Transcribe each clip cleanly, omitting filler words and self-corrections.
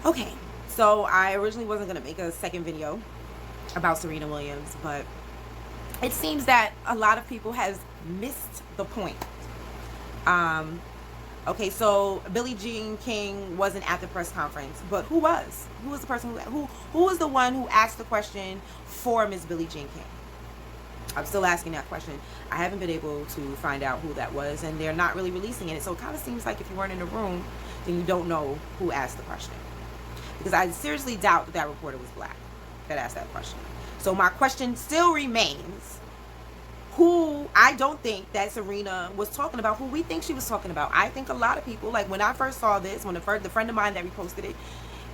Okay, so I originally wasn't going to make a second video about Serena Williams, but it seems that a lot of people has missed the point. Okay, so Billie Jean King wasn't at the press conference, but who was? Who was the person who was the one who asked the question for Miss Billie Jean King? I'm still asking that question. I haven't been able to find out who that was, and they're not really releasing it. So it kind of seems like if you weren't in the room, then you don't know who asked the question. Because I seriously doubt that that reporter was black that asked that question. So my question still remains, who I don't think that Serena was talking about, who we think she was talking about. I think a lot of people, like when I first saw this, when the friend of mine that reposted it,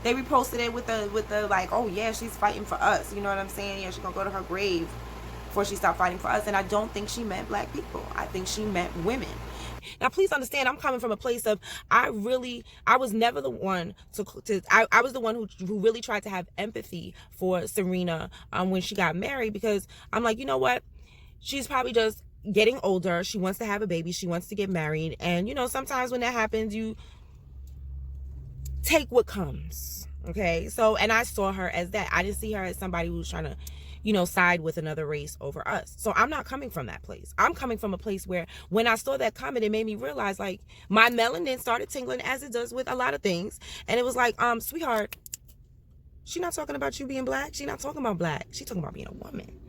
they reposted it with the like, oh yeah, she's fighting for us. You know what I'm saying? Yeah, she's gonna go to her grave before she stopped fighting for us. And I don't think she meant black people. I think she meant women. Now, please understand, I'm coming from a place of, I was never the one I was the one who really tried to have empathy for Serena when she got married, because I'm like, you know what? She's probably just getting older. She wants to have a baby. She wants to get married. And, you know, sometimes when that happens, you take what comes. Okay. So, and I saw her as that. I didn't see her as somebody who was trying to, you know, side with another race over us. So I'm not coming from that place. I'm coming from a place where when I saw that comment, it made me realize, like, my melanin started tingling, as it does with a lot of things. And it was like, sweetheart, she's not talking about you being black. She's not talking about black. She's talking about being a woman.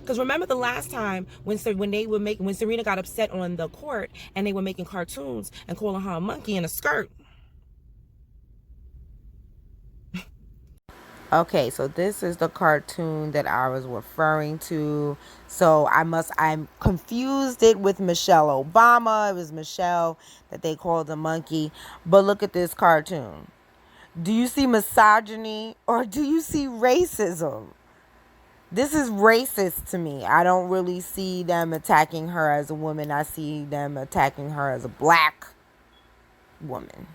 Because remember the last time when Serena got upset on the court and they were making cartoons and calling her a monkey in a skirt. Okay, so this is the cartoon that I was referring to. So I'm confused it with Michelle Obama. It was Michelle that they called a monkey. But look at this cartoon. Do you see misogyny or do you see racism? This is racist to me. I don't really see them attacking her as a woman. I see them attacking her as a black woman.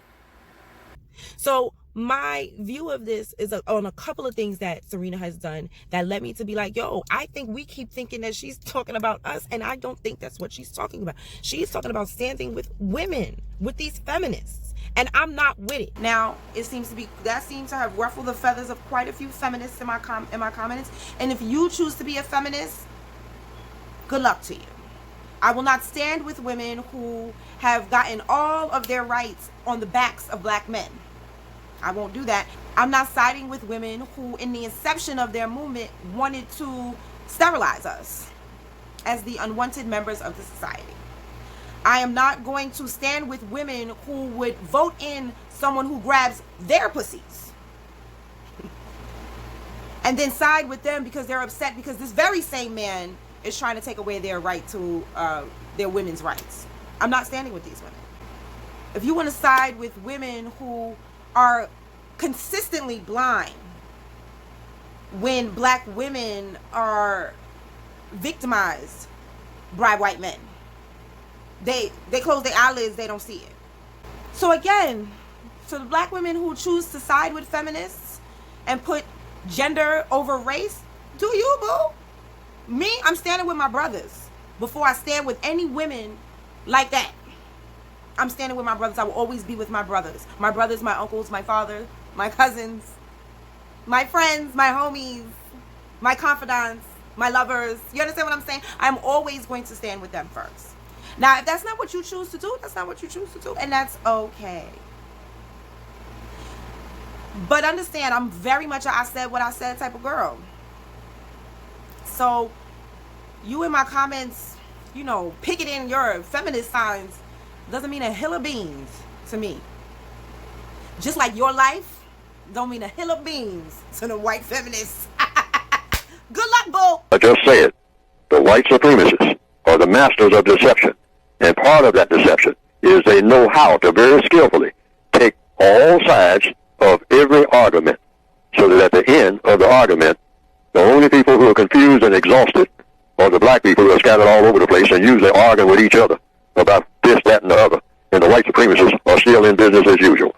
So my view of this is on a couple of things that Serena has done that led me to be like, yo, I think we keep thinking that she's talking about us, and I don't think that's what she's talking about. She's talking about standing with women, with these feminists, and I'm not with it. Now, it seems to have ruffled the feathers of quite a few feminists in my comments, and if you choose to be a feminist, good luck to you. I will not stand with women who have gotten all of their rights on the backs of black men. I won't do that. I'm not siding with women who, in the inception of their movement, wanted to sterilize us as the unwanted members of the society. I am not going to stand with women who would vote in someone who grabs their pussies and then side with them because they're upset because this very same man is trying to take away their right to their women's rights. I'm not standing with these women. If you want to side with women who are consistently blind when black women are victimized by white men, they close their eyelids, they don't see it. So again, to the black women who choose to side with feminists and put gender over race, do you, boo? Me, I'm standing with my brothers before I stand with any women like that. I'm standing with my brothers. I will always be with my brothers. My brothers, my uncles, my father, my cousins, my friends, my homies, my confidants, my lovers. You understand what I'm saying? I'm always going to stand with them first. Now, if that's not what you choose to do, that's not what you choose to do. And that's okay. But understand, I'm very much a I said what I said type of girl. So, you in my comments, you know, picketing your feminist signs doesn't mean a hill of beans to me. Just like your life don't mean a hill of beans to the white feminists. Good luck, boo. I just said, the white supremacists are the masters of deception. And part of that deception is they know how to very skillfully take all sides of every argument so that at the end of the argument, the only people who are confused and exhausted are the black people who are scattered all over the place and usually arguing with each other about this, that, and the other. And the white supremacists are still in business as usual.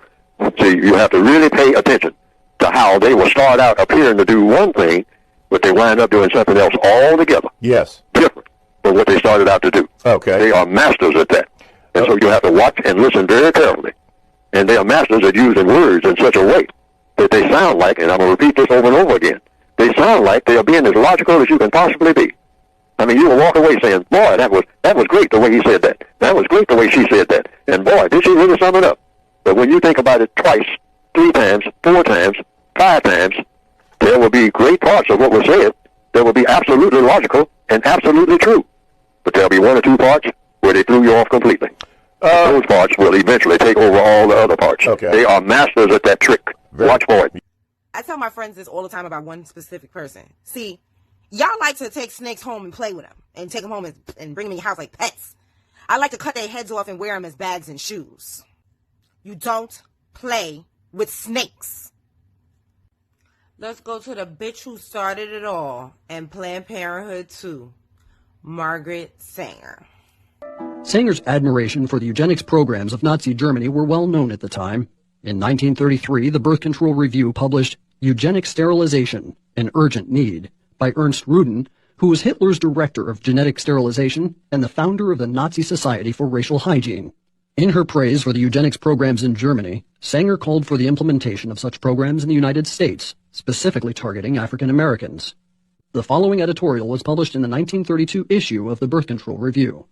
See, you have to really pay attention to how they will start out appearing to do one thing, but they wind up doing something else altogether. Yes. Different from what they started out to do. Okay. They are masters at that. And so you have to watch and listen very carefully And they are masters at using words in such a way that they sound like, and I'm going to repeat this over and over again, they sound like they are being as logical as you can possibly be. I mean, you will walk away saying, boy, that was great the way he said that. That was great the way she said that. And boy, did she really sum it up. But when you think about it twice, 3 times, 4 times, 5 times, there will be great parts of what was said that will be absolutely logical and absolutely true. But there'll be 1 or 2 parts where they threw you off completely. Those parts will eventually take over all the other parts. Okay. They are masters at that trick. Watch for it. I tell my friends this all the time about one specific person. See, y'all like to take snakes home and play with them and take them home and bring them in your house like pets. I like to cut their heads off and wear them as bags and shoes. You don't play with snakes. Let's go to the bitch who started it all and Planned Parenthood too, Margaret Sanger. Sanger's admiration for the eugenics programs of Nazi Germany were well known at the time. In 1933, the Birth Control Review published Eugenic Sterilization, an Urgent Need, by Ernst Rudin, who was Hitler's director of genetic sterilization and the founder of the Nazi Society for Racial Hygiene. In her praise for the eugenics programs in Germany, Sanger called for the implementation of such programs in the United States, specifically targeting African Americans. The following editorial was published in the 1932 issue of the Birth Control Review.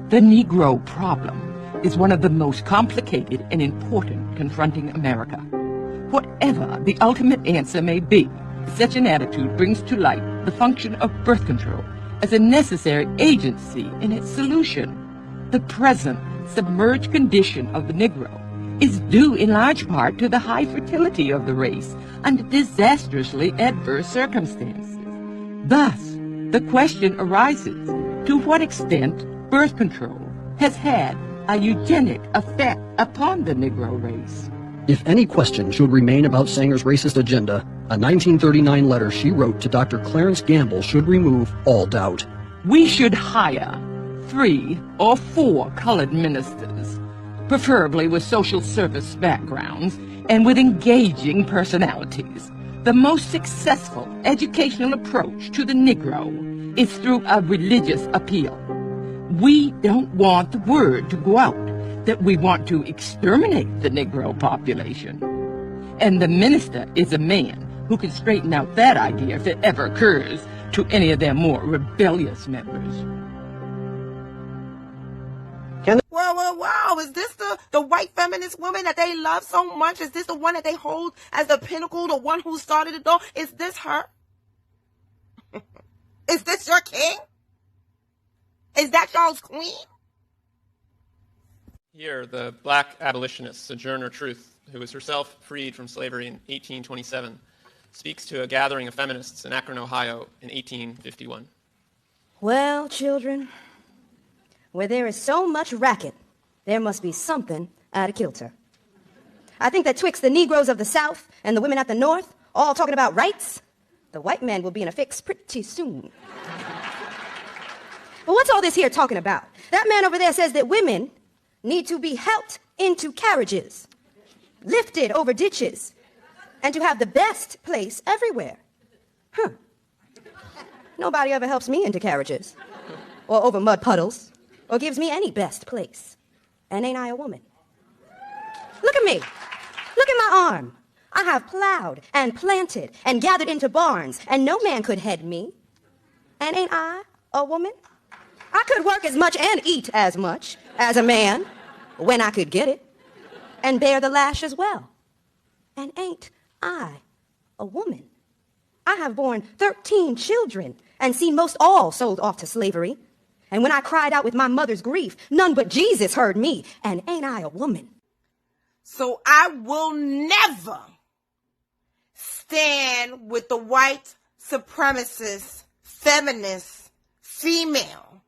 The Negro problem is one of the most complicated and important confronting America. Whatever the ultimate answer may be, such an attitude brings to light the function of birth control as a necessary agency in its solution. The present submerged condition of the Negro is due in large part to the high fertility of the race under disastrously adverse circumstances. Thus, the question arises, to what extent birth control has had a eugenic effect upon the Negro race? If any question should remain about Sanger's racist agenda, a 1939 letter she wrote to Dr. Clarence Gamble should remove all doubt. We should hire 3 or 4 colored ministers, preferably with social service backgrounds and with engaging personalities. The most successful educational approach to the Negro is through a religious appeal. We don't want the word to go out that we want to exterminate the Negro population. And the minister is a man who can straighten out that idea if it ever occurs to any of their more rebellious members. Whoa, is this the white feminist woman that they love so much? Is this the one that they hold as the pinnacle, the one who started it all? Is this her? Is this your king? Is that y'all's queen? Here, the black abolitionist Sojourner Truth, who was herself freed from slavery in 1827, speaks to a gathering of feminists in Akron, Ohio in 1851. Well, children, where there is so much racket, there must be something out of kilter. I think that twixt the Negroes of the South and the women at the North, all talking about rights, the white man will be in a fix pretty soon. But what's all this here talking about? That man over there says that women need to be helped into carriages, lifted over ditches, and to have the best place everywhere. Nobody ever helps me into carriages, or over mud puddles, or gives me any best place. And ain't I a woman? Look at me. Look at my arm. I have plowed and planted and gathered into barns, and no man could head me. And ain't I a woman? I could work as much and eat as much as a man when I could get it, and bear the lash as well. And ain't I a woman? I have borne 13 children and seen most all sold off to slavery. And when I cried out with my mother's grief, none but Jesus heard me. And ain't I a woman? So I will never stand with the white supremacist, feminist, female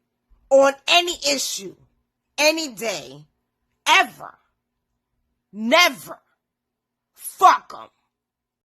on any issue, any day, ever. Never. Fuck 'em.